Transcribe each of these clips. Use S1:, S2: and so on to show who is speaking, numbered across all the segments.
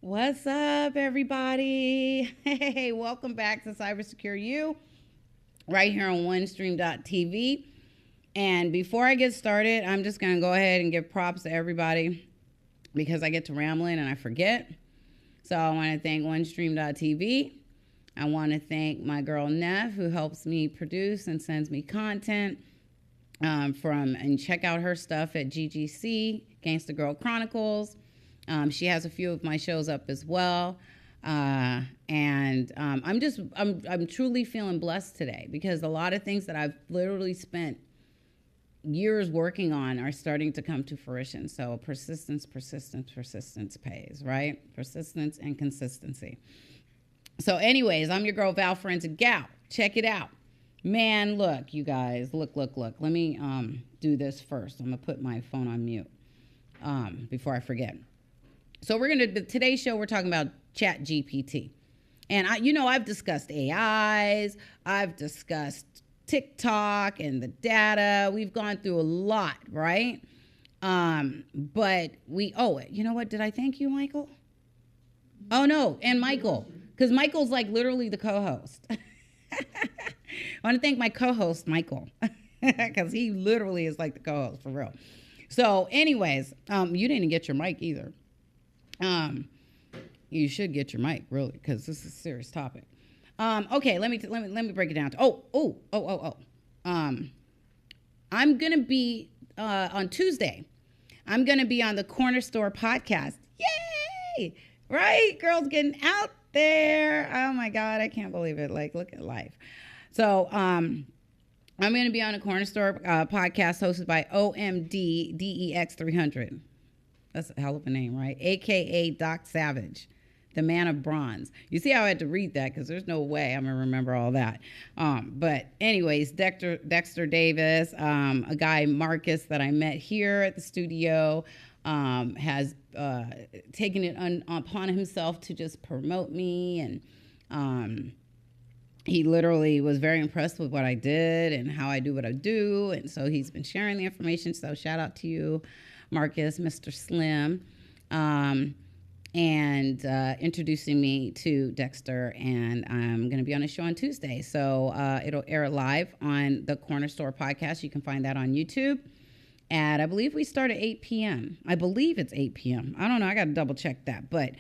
S1: What's up, everybody? Hey, welcome back to Cybersecure You, right here on OneStream.tv. And before I get started, I'm just going to go ahead and give props to everybody because I get to rambling and I forget. So I want to thank OneStream.tv. I want to thank my girl Neff, who helps me produce and sends me content. And check out her stuff at GGC, Gangsta Girl Chronicles. She has a few of my shows up as well. I'm truly feeling blessed today because a lot of things that I've literally spent years working on are starting to come to fruition. So persistence pays, right? Persistence and consistency. So anyways, I'm your girl, Val Forensic Gal. Check it out. Man, look, you guys, look. Let me do this first. I'm going to put my phone on mute before I forget. So today's show, we're talking about ChatGPT. And I've discussed AIs, I've discussed TikTok and the data. We've gone through a lot, right? But we owe it. You know what? Did I thank you, Michael? Oh, no. And Michael, because Michael's like literally the co-host. I want to thank my co-host, Michael, because he literally is like the co-host for real. So anyways, you didn't get your mic either. You should get your mic, really, because this is a serious topic. Okay, let me break it down. I'm gonna be on Tuesday. I'm gonna be on the Corner Store podcast. Yay! Right, girls getting out there. Oh my God, I can't believe it. Like, look at life. So, I'm gonna be on a Corner Store podcast hosted by OMD DEX300. That's a hell of a name, right? AKA Doc Savage, the man of bronze. You see how I had to read that because there's no way I'm gonna remember all that. But anyways, Dexter Davis, a guy, Marcus, that I met here at the studio, has taken it upon himself to just promote me. And he literally was very impressed with what I did and how I do what I do. And so he's been sharing the information. So shout out to you, Marcus, Mr. Slim, and introducing me to Dexter. And I'm going to be on a show on Tuesday. So it'll air live on the Corner Store podcast. You can find that on YouTube. And I believe we start at 8 p.m. I believe it's 8 p.m. I don't know. I got to double check that. But,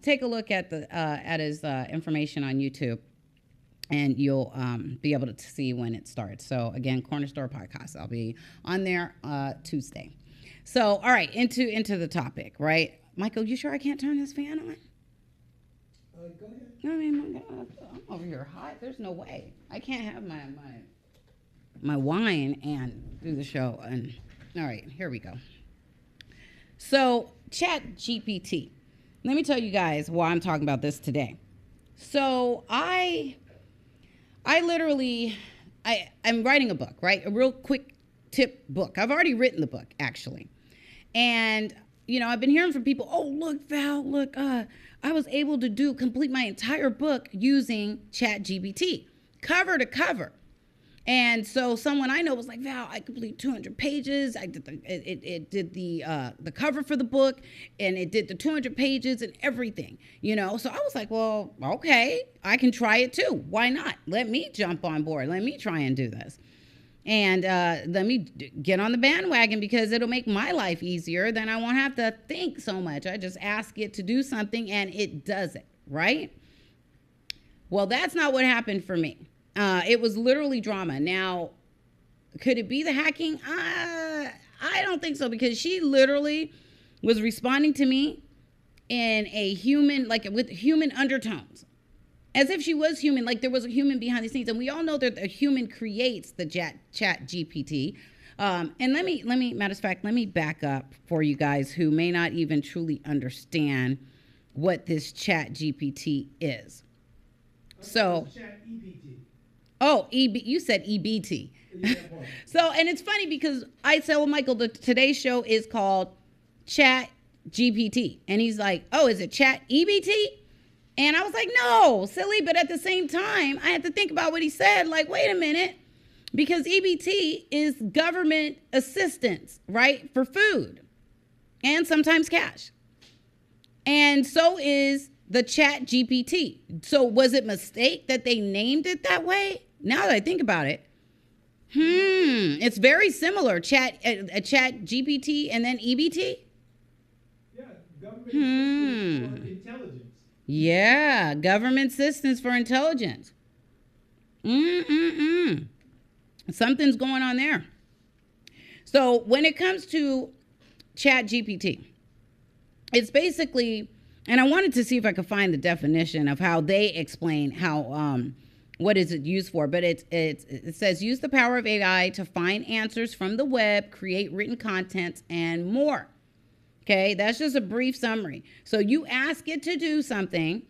S1: take a look at his information on YouTube. And you'll be able to see when it starts. So, again, Corner Store podcast. I'll be on there Tuesday. So, all right, into the topic, right? Michael, you sure I can't turn this fan on?
S2: Go ahead.
S1: I mean, I'm over here hot. There's no way. I can't have my wine and do the show. And all right, here we go. So, ChatGPT. Let me tell you guys why I'm talking about this today. So, I'm writing a book, right? A real quick tip book. I've already written the book, actually. And, I've been hearing from people, oh, look, Val, look, I was able to complete my entire book using ChatGPT, cover to cover. And so someone I know was like, Val, I completed 200 pages. I did it did the cover for the book, and it did the 200 pages and everything, So I was like, well, okay, I can try it too. Why not? Let me jump on board. Let me try and do this. And let me get on the bandwagon because it'll make my life easier. Then I won't have to think so much. I just ask it to do something and it does it, right? Well, that's not what happened for me. It was literally drama. Now, could it be the hacking? I don't think so because she literally was responding to me in a human, like with human undertones. As if she was human, like there was a human behind the scenes. And we all know that a human creates the ChatGPT. And let me, matter of fact, let me back up for you guys who may not even truly understand what this ChatGPT is. So,
S2: ChatGPT.
S1: Oh, you said EBT.
S2: Yeah,
S1: So, and it's funny because I said, well, Michael, today's show is called Chat GPT. And he's like, oh, is it Chat EBT? And I was like, no, silly. But at the same time, I had to think about what he said. Like, wait a minute. Because EBT is government assistance, right? For food and sometimes cash. And so is the Chat GPT. So was it a mistake that they named it that way? Now that I think about it, it's very similar. Chat GPT and then EBT.
S2: Yeah, government assistance for intelligence.
S1: Yeah, government assistance for intelligence. Something's going on there. So when it comes to Chat GPT, it's basically, and I wanted to see if I could find the definition of how they explain how what is it used for, but it says use the power of AI to find answers from the web, create written content, and more. Okay, that's just a brief summary. So you ask it to do something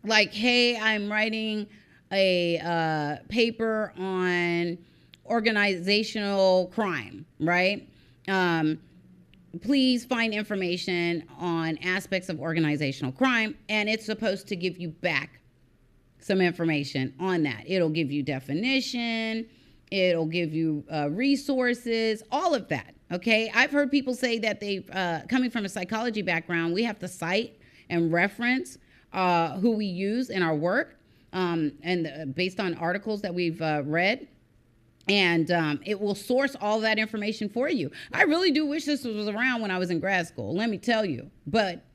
S1: like, hey, I'm writing a paper on organizational crime, right? Please find information on aspects of organizational crime, and it's supposed to give you back some information on that. It'll give you definition, it'll give you resources, all of that. Okay, I've heard people say that they've, coming from a psychology background, we have to cite and reference who we use in our work, and based on articles that we've read. And it will source all that information for you. I really do wish this was around when I was in grad school, let me tell you. But,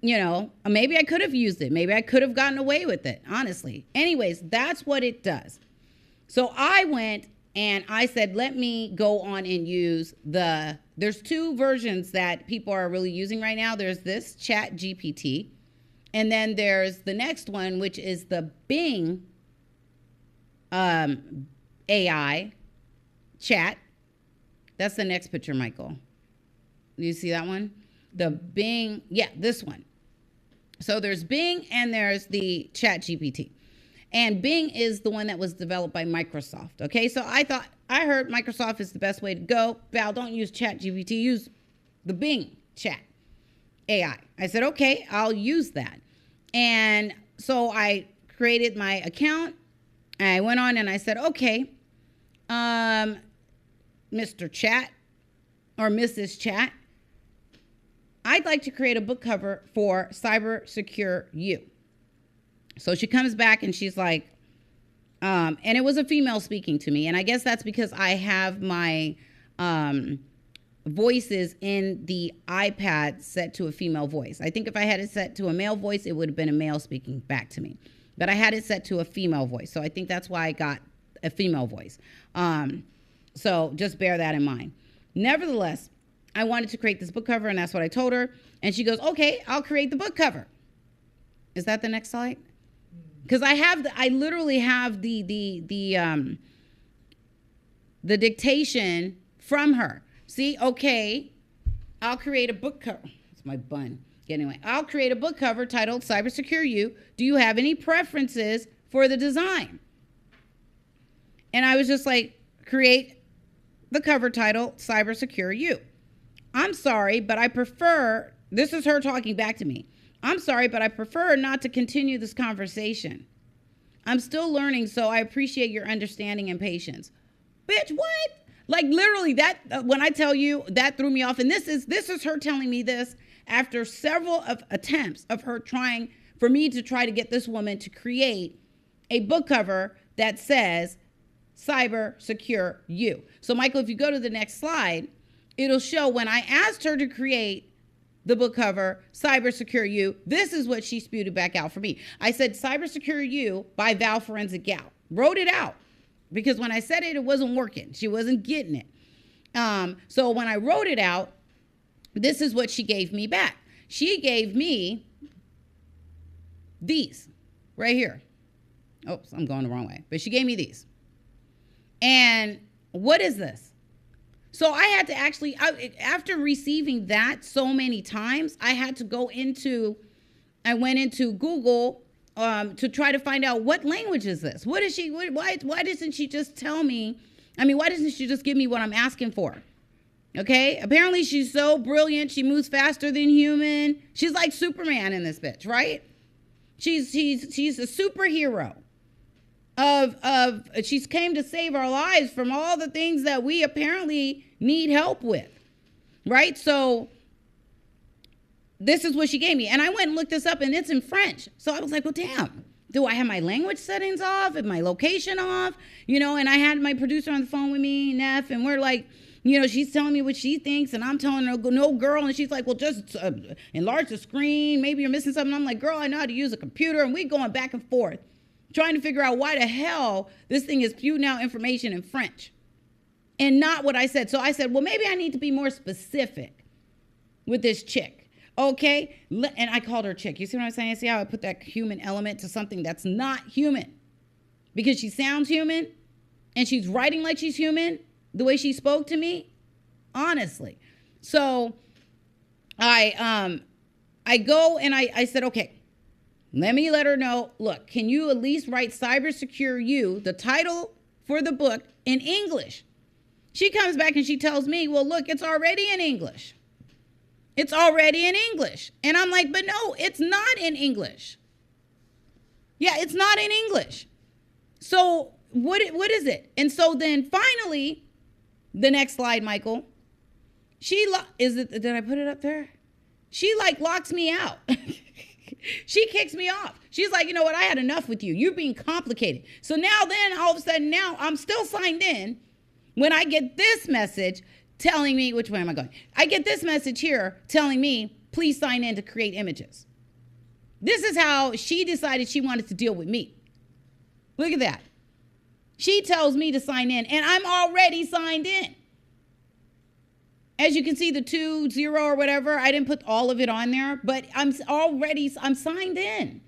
S1: you know, maybe I could have used it. Maybe I could have gotten away with it, honestly. Anyways, that's what it does. So I went and I said, let me go on and use there's two versions that people are really using right now. There's this Chat GPT. And then there's the next one, which is the Bing AI chat. That's the next picture, Michael. You see that one? The Bing, yeah, this one. So there's Bing and there's the Chat GPT. And Bing is the one that was developed by Microsoft. Okay, so I heard Microsoft is the best way to go. Val, don't use Chat GPT, use the Bing chat AI. I said, okay, I'll use that. And so I created my account. I went on and I said, okay, Mr. Chat or Mrs. Chat, I'd like to create a book cover for Cyber Secure You. So she comes back and she's like, and it was a female speaking to me. And I guess that's because I have my voices in the iPad set to a female voice. I think if I had it set to a male voice, it would have been a male speaking back to me. But I had it set to a female voice. So I think that's why I got a female voice. So just bear that in mind. Nevertheless, I wanted to create this book cover, and that's what I told her. And she goes, okay, I'll create the book cover. Is that the next slide? Because I literally have the dictation from her. See, okay, I'll create a book cover. It's my bun. Anyway, I'll create a book cover titled Cyber Secure You. Do you have any preferences for the design? And I was just like, create the cover title, Cyber Secure You. I'm sorry, but I prefer, this is her talking back to me. I'm sorry, but I prefer not to continue this conversation. I'm still learning, so I appreciate your understanding and patience. Bitch, what? Like literally that, when I tell you, that threw me off. And this is her telling me this after several of attempts of her trying for me to try to get this woman to create a book cover that says Cyber Secure You. So Michael, if you go to the next slide, it'll show when I asked her to create the book cover, Cyber Secure You, this is what she spewed back out for me. I said, Cyber Secure You by Val Forensic Gal. Wrote it out because when I said it, it wasn't working. She wasn't getting it. So when I wrote it out, this is what she gave me back. She gave me these right here. Oops, I'm going the wrong way. But she gave me these. And what is this? So I had to actually, after receiving that so many times, I had to go into, I went into Google to try to find out what language is this? What is she, why doesn't she just tell me, why doesn't she just give me what I'm asking for? Okay, apparently she's so brilliant, she moves faster than human. She's like Superman in this bitch, right? She's a superhero. She's came to save our lives from all the things that we apparently need help with, right? So this is what she gave me. And I went and looked this up, and it's in French. So I was like, well, damn. Do I have my language settings off and my location off? You know, and I had my producer on the phone with me, Neff, and we're like, you know, she's telling me what she thinks, and I'm telling her, no, girl. And she's like, well, just enlarge the screen. Maybe you're missing something. I'm like, girl, I know how to use a computer. And we going back and forth trying to figure out why the hell this thing is spewing out information in French and not what I said. So I said, well, maybe I need to be more specific with this chick. Okay, and I called her chick. You see what I'm saying? See how I put that human element to something that's not human? Because she sounds human, and she's writing like she's human, the way she spoke to me, honestly. So I go and I said, okay, let me let her know, look, can you at least write Cyber Secure You, the title for the book, in English? She comes back and she tells me, well, look, it's already in English. It's already in English. And I'm like, but no, it's not in English. Yeah, it's not in English. So what is it? And so then finally, the next slide, Michael, did I put it up there? She like locks me out. She kicks me off. She's like, you know what? I had enough with you. You're being complicated. So now then all of a sudden now I'm still signed in when I get this message telling me, which way am I going? I get this message here telling me, please sign in to create images. This is how she decided she wanted to deal with me. Look at that. She tells me to sign in, and I'm already signed in. As you can see, the 2-0 or whatever, I didn't put all of it on there, but I'm signed in.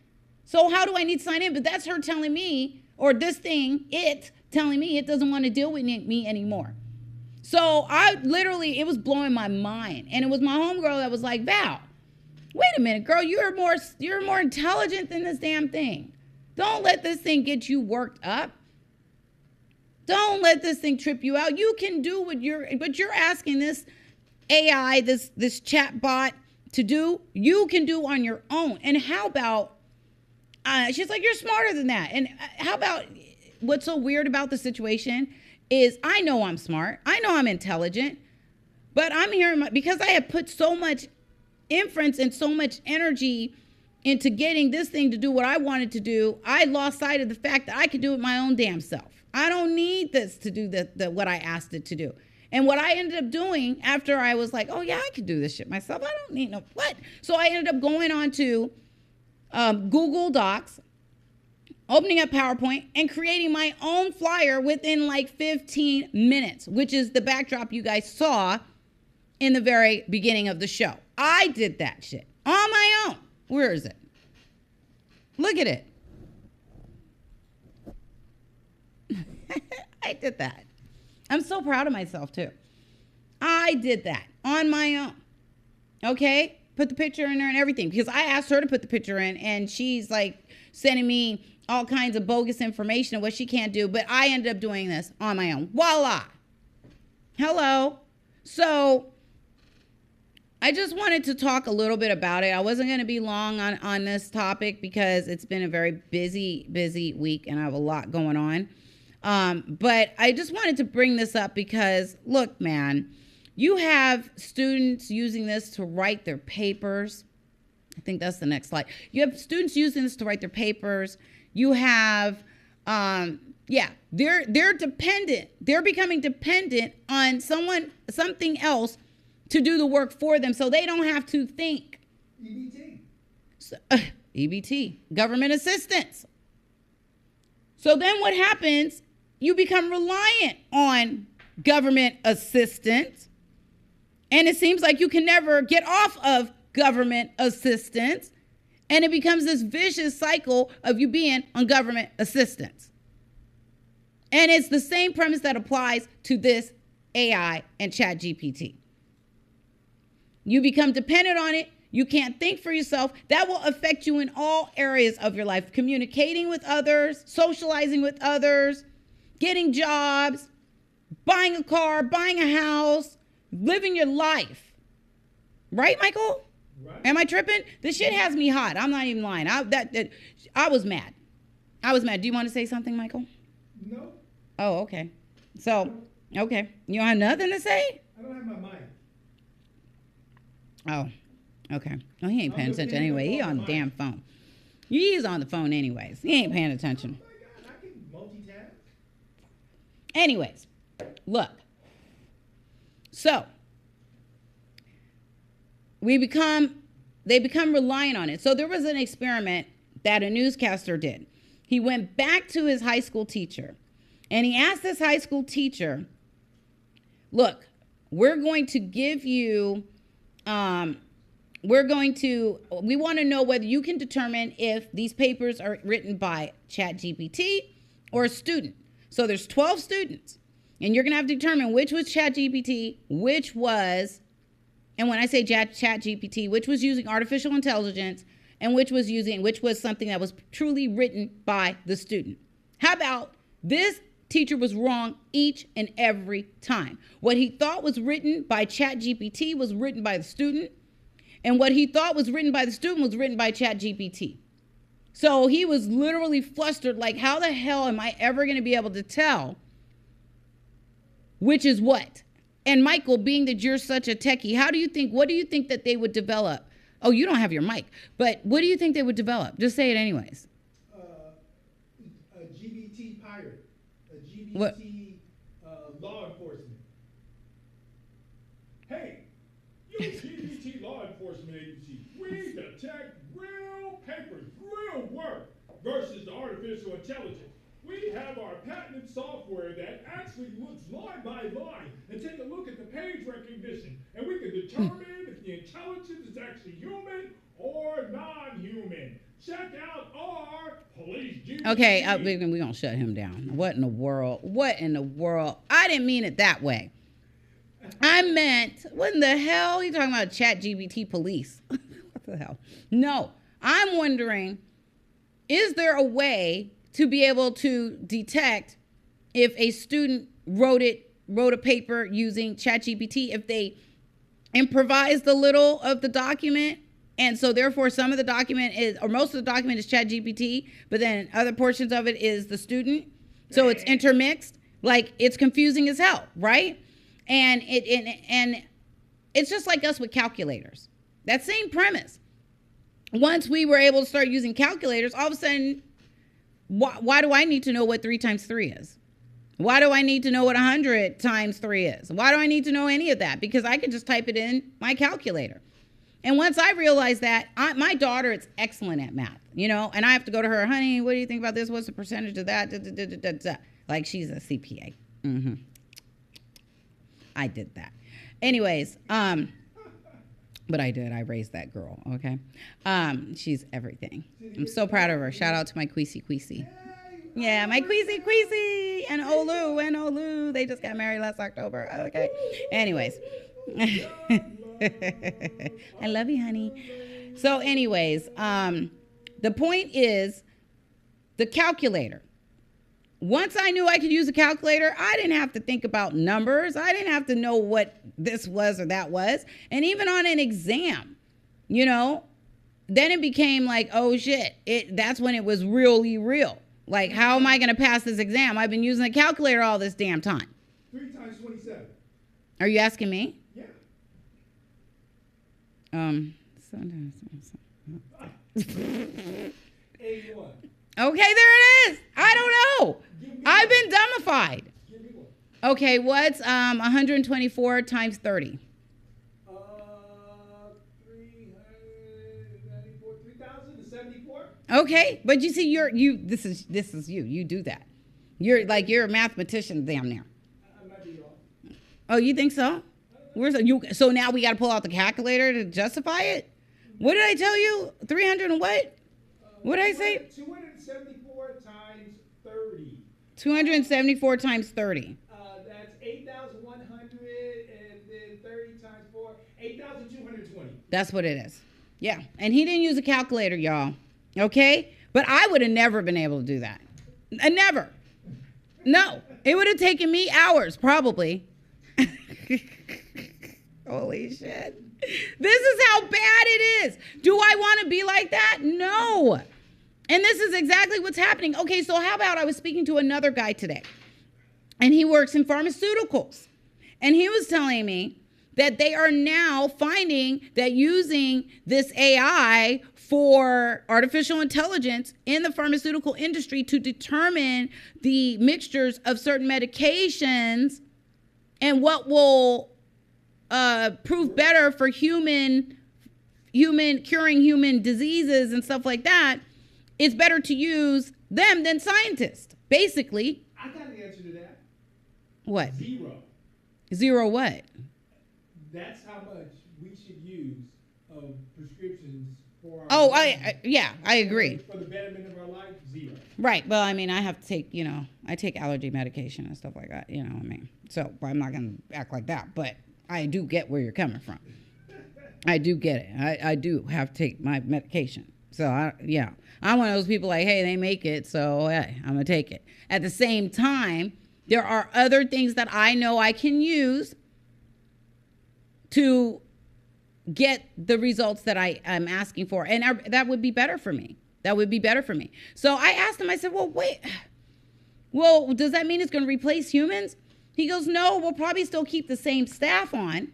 S1: So how do I need to sign in? But that's her telling me, or this thing, it telling me it doesn't want to deal with me anymore. So it was blowing my mind. And it was my homegirl that was like, Val, wait a minute, girl, you're more intelligent than this damn thing. Don't let this thing get you worked up. Don't let this thing trip you out. You can do what you're asking this AI, this chat bot to do, you can do on your own. And how about, she's like, you're smarter than that. And how about, what's so weird about the situation is I know I'm smart. I know I'm intelligent, but I'm hearing because I have put so much inference and so much energy into getting this thing to do what I wanted to do, I lost sight of the fact that I could do it my own damn self. I don't need this to do what I asked it to do. And what I ended up doing after I was like, oh yeah, I could do this shit myself. I don't need no what. So I ended up going on to Google Docs, opening up PowerPoint, and creating my own flyer within like 15 minutes, which is the backdrop you guys saw in the very beginning of the show. I did that shit on my own. Where is it? Look at it. I did that. I'm so proud of myself too. I did that on my own. Okay? Put the picture in there and everything because I asked her to put the picture in and she's like sending me all kinds of bogus information of what she can't do, but I ended up doing this on my own. Voila. Hello. So I just wanted to talk a little bit about it. I wasn't going to be long on this topic because it's been a very busy week and I have a lot going on. But I just wanted to bring this up because, look, man, you have students using this to write their papers. I think that's the next slide. You have students using this to write their papers. You have, they're dependent. They're becoming dependent on something else to do the work for them so they don't have to think.
S2: EBT.
S1: So, EBT, government assistance. So then what happens? You become reliant on government assistance. And it seems like you can never get off of government assistance. And it becomes this vicious cycle of you being on government assistance. And it's the same premise that applies to this AI and ChatGPT. You become dependent on it. You can't think for yourself. That will affect you in all areas of your life. Communicating with others, socializing with others, getting jobs, buying a car, buying a house, living your life. Right, Michael?
S2: Right.
S1: Am I tripping? This shit has me hot. I'm not even lying. I was mad. I was mad. Do you want to say something, Michael?
S2: No.
S1: Oh, okay. So, okay. You don't have nothing to say?
S2: I don't have my mind.
S1: Oh, Okay. Oh, he ain't paying attention anyway. He on the damn phone. He's on the phone anyways. He ain't paying attention.
S2: Oh my God, I can multitask.
S1: Anyways, look. So they become reliant on it. So there was an experiment that a newscaster did. He went back to his high school teacher and he asked this high school teacher, look, we're going to give you, we want to know whether you can determine if these papers are written by ChatGPT or a student. So there's 12 students and you're going to have to determine which was ChatGPT, which was, and when I say ChatGPT, which was using artificial intelligence and which was something that was truly written by the student. How about this teacher was wrong each and every time? What he thought was written by ChatGPT was written by the student, and what he thought was written by the student was written by ChatGPT. So he was literally flustered, like, how the hell am I ever going to be able to tell which is what? And Michael, being that you're such a techie, what do you think that they would develop? Oh, you don't have your mic, but what do you think they would develop? Just say it anyways.
S2: A GBT pirate, a GBT
S1: What?
S2: Law enforcement. Hey, you GBT law enforcement agency, we detect real papers, real work versus the artificial intelligence. We have our patented software that actually looks line by line and take a look at the page recognition, and we can determine if the intelligence is actually human or non-human. Check out our police GPT.
S1: Okay, we're going to shut him down. What in the world? I didn't mean it that way. I meant, what in the hell? You talking about ChatGPT police? What the hell? No, I'm wondering, is there a way to be able to detect if a student wrote a paper using ChatGPT, if they improvised a little of the document, and so therefore some of the document is, or most of the document is ChatGPT, but then other portions of it is the student. So it's intermixed, like it's confusing as hell, right? And it's just like us with calculators. That same premise. Once we were able to start using calculators, all of a sudden, why do I need to know what 3 times 3 is? Why do I need to know what 100 times 3 is? Why do I need to know any of that? Because I can just type it in my calculator. And once I realized that, my daughter is excellent at math, and I have to go to her, honey, what do you think about this? What's the percentage of that? Like she's a CPA. Mm-hmm. I did that. Anyways, but I did. I raised that girl, okay? She's everything. I'm so proud of her. Shout out to my Queasy. Yeah, my Queasy. And Olu. They just got married last October. Okay. Anyways. I love you, honey. So anyways, the point is the calculator. Once I knew I could use a calculator, I didn't have to think about numbers. I didn't have to know what this was or that was. And even on an exam, then it became like, oh shit, that's when it was really real. Like, how am I going to pass this exam? I've been using a calculator all this damn time.
S2: 3 times 27.
S1: Are you asking me?
S2: Yeah. A1.
S1: Okay, there it is. I don't know. I've been dumbified.
S2: Give me one.
S1: Okay, what's 124 times 30?
S2: 3,074.
S1: Okay, but you see, this is you. You do that. You're a mathematician damn near.
S2: I might be off.
S1: Oh, you think so? So now we got to pull out the calculator to justify it? What did I tell you? 300 and what? What did I say?
S2: 274 times 30.
S1: 274 times 30.
S2: That's 8,100, and then 30 times 4, 8,220.
S1: That's what it is. Yeah. And he didn't use a calculator, y'all. Okay? But I would have never been able to do that. Never. No. It would have taken me hours, probably. Holy shit. This is how bad it is. Do I want to be like that? No. And this is exactly what's happening. Okay, so how about I was speaking to another guy today, and he works in pharmaceuticals. And he was telling me that they are now finding that using this AI for artificial intelligence in the pharmaceutical industry to determine the mixtures of certain medications and what will prove better for curing human diseases and stuff like that, it's better to use them than scientists. Basically.
S2: I got the answer to that.
S1: What?
S2: Zero
S1: what?
S2: That's how much we should use of prescriptions for our
S1: I agree.
S2: For the betterment of our life, 0.
S1: Right. Well, I mean, I have to take, I take allergy medication and stuff like that, So I'm not going to act like that, but I do get where you're coming from. I do get it. I do have to take my medication. So, I'm one of those people like, hey, they make it, so hey, I'm going to take it. At the same time, there are other things that I know I can use to get the results that I'm asking for. And that would be better for me. So I asked him, I said, well, does that mean it's going to replace humans? He goes, no, we'll probably still keep the same staff on,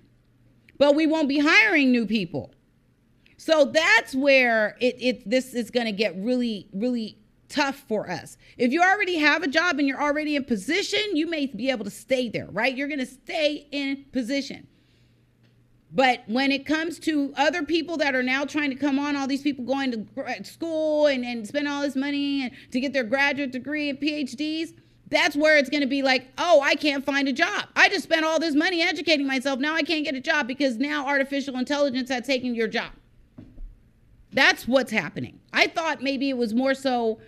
S1: but we won't be hiring new people. So that's where this is going to get really, really tough for us. If you already have a job and you're already in position, you may be able to stay there, right? You're going to stay in position. But when it comes to other people that are now trying to come on, all these people going to school and spend all this money to get their graduate degree and PhDs, that's where it's going to be like, oh, I can't find a job. I just spent all this money educating myself. Now I can't get a job because now artificial intelligence has taken your job. That's what's happening. I thought maybe it was more so,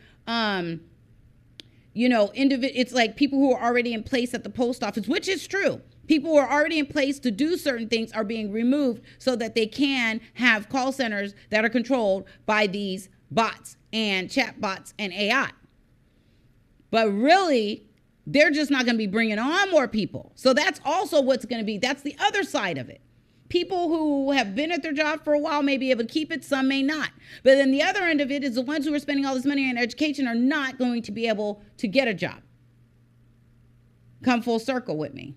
S1: it's like people who are already in place at the post office, which is true. People who are already in place to do certain things are being removed so that they can have call centers that are controlled by these bots and chat bots and AI. But really, they're just not going to be bringing on more people. So that's also what's going to be. That's the other side of it. People who have been at their job for a while may be able to keep it. Some may not. But then the other end of it is the ones who are spending all this money on education are not going to be able to get a job. Come full circle with me.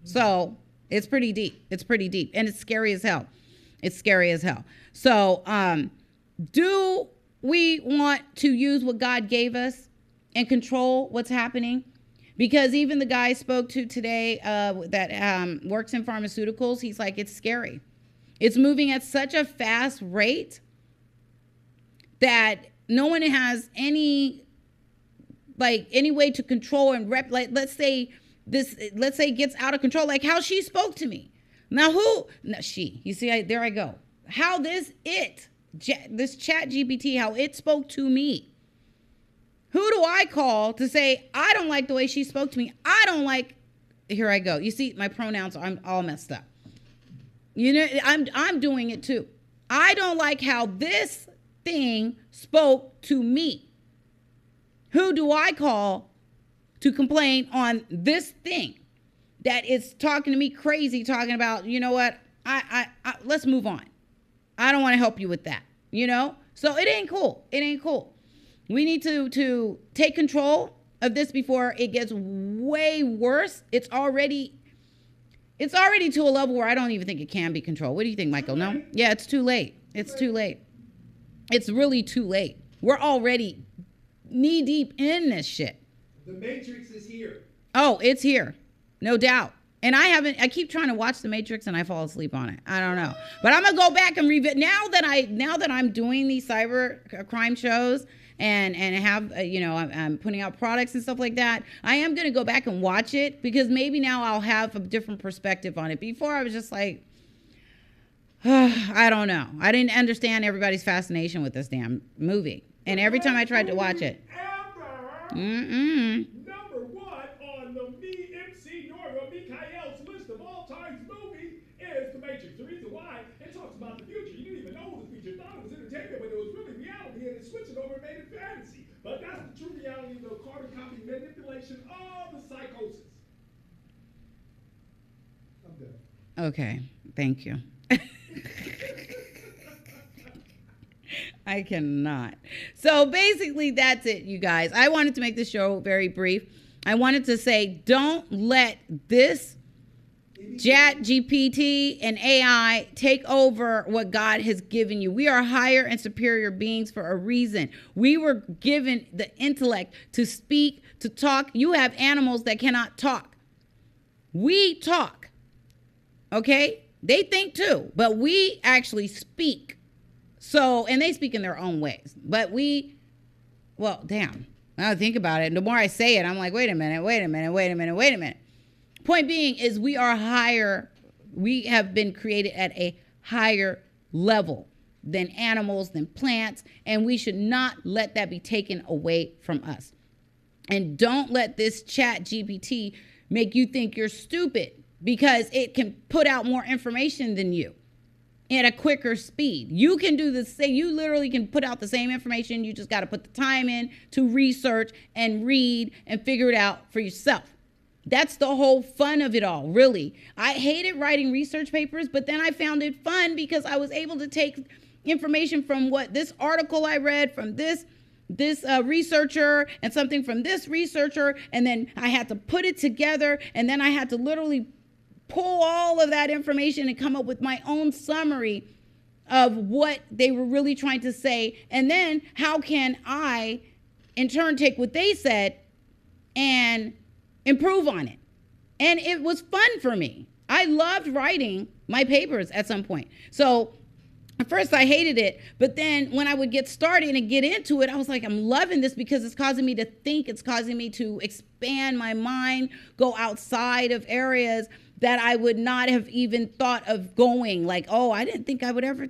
S1: So it's pretty deep. And it's scary as hell. So do we want to use what God gave us and control what's happening? Because even the guy I spoke to today that works in pharmaceuticals, he's like, it's scary. It's moving at such a fast rate that no one has any way to control and let's say it gets out of control, like how she spoke to me. Now she, you see, there I go. How this chat GPT, how it spoke to me. Who do I call to say, I don't like the way she spoke to me? Here I go. You see, my pronouns, I'm all messed up. I'm doing it too. I don't like how this thing spoke to me. Who do I call to complain on this thing that is talking to me crazy, talking about, you know what, I let's move on. I don't want to help you with that, So it ain't cool. We need to take control of this before it gets way worse. It's already to a level where I don't even think it can be controlled. What do you think, Michael? No? Yeah, it's too late. It's too late. It's really too late. We're already knee deep in this shit.
S2: The Matrix is here.
S1: Oh, it's here. No doubt. And I keep trying to watch The Matrix and I fall asleep on it. I don't know. But I'm going to go back and revisit. Now that I'm doing these cyber crime shows and have, I'm putting out products and stuff like that, I am going to go back and watch it because maybe now I'll have a different perspective on it. Before I was just like, I don't know. I didn't understand everybody's fascination with this damn movie. And every time I tried to watch it.
S2: Number one on the MC Norma Mikhail's list of all-time movie is The Matrix. The reason why, it talks about the future. You didn't even know it was the future. Thought it was entertainment, but it was really reality, and it switched it over and made it fantasy. But that's the true reality of the carbon copy manipulation of the psychosis. I'm done.
S1: Okay, thank you. I cannot. So basically, that's it, you guys. I wanted to make this show very brief. I wanted to say, don't let this ChatGPT and AI take over what God has given you. We are higher and superior beings for a reason. We were given the intellect to speak, to talk. You have animals that cannot talk. We talk. Okay? They think too, but we actually speak. So, and they speak in their own ways. But well, damn. Now I think about it. And the more I say it, I'm like, wait a minute. Point being is we are higher. We have been created at a higher level than animals, than plants, and we should not let that be taken away from us. And don't let this ChatGPT make you think you're stupid, because it can put out more information than you at a quicker speed. You can do the same. You literally can put out the same information. You just got to put the time in to research and read and figure it out for yourself. That's the whole fun of it all, really. I hated writing research papers, but then I found it fun because I was able to take information from what this article I read from this researcher and something from this researcher, and then I had to put it together, and then I had to literally pull all of that information and come up with my own summary of what they were really trying to say. And then how can I, in turn, take what they said and improve on it. And it was fun for me. I loved writing my papers at some point. So at first I hated it, but then when I would get started and get into it, I was like, I'm loving this because it's causing me to think. It's causing me to expand my mind, go outside of areas that I would not have even thought of going. Like, oh, I didn't think I would ever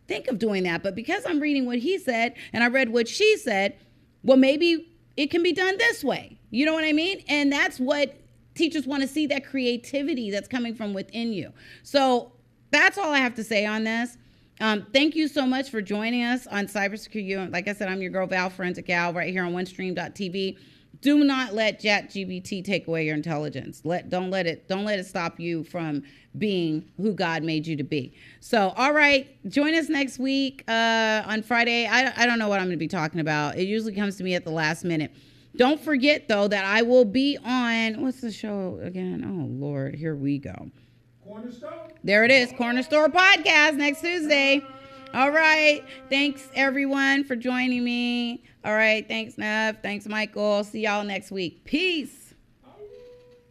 S1: think of doing that. But because I'm reading what he said and I read what she said, well, maybe it can be done this way. You know what I mean? And that's what teachers want to see, that creativity that's coming from within you. So that's all I have to say on this. Thank you so much for joining us on Cybersecurity. Like I said, I'm your girl, Val, Forensic Gal, right here on OneStream.tv. Do not let ChatGPT take away your intelligence. Don't let it stop you from being who God made you to be. So, all right, join us next week on Friday. I don't know what I'm going to be talking about. It usually comes to me at the last minute. Don't forget, though, that I will be on, what's the show again? Oh, Lord, here we go.
S2: Cornerstone?
S1: There it is, Corner Store Podcast next Tuesday. All right. Thanks, everyone, for joining me. All right. Thanks, Nev. Thanks, Michael. See y'all next week. Peace.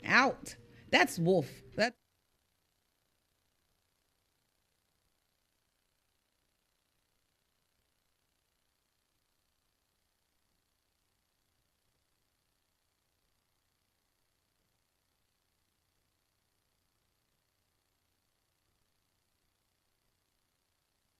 S1: Out. That's Wolf. That's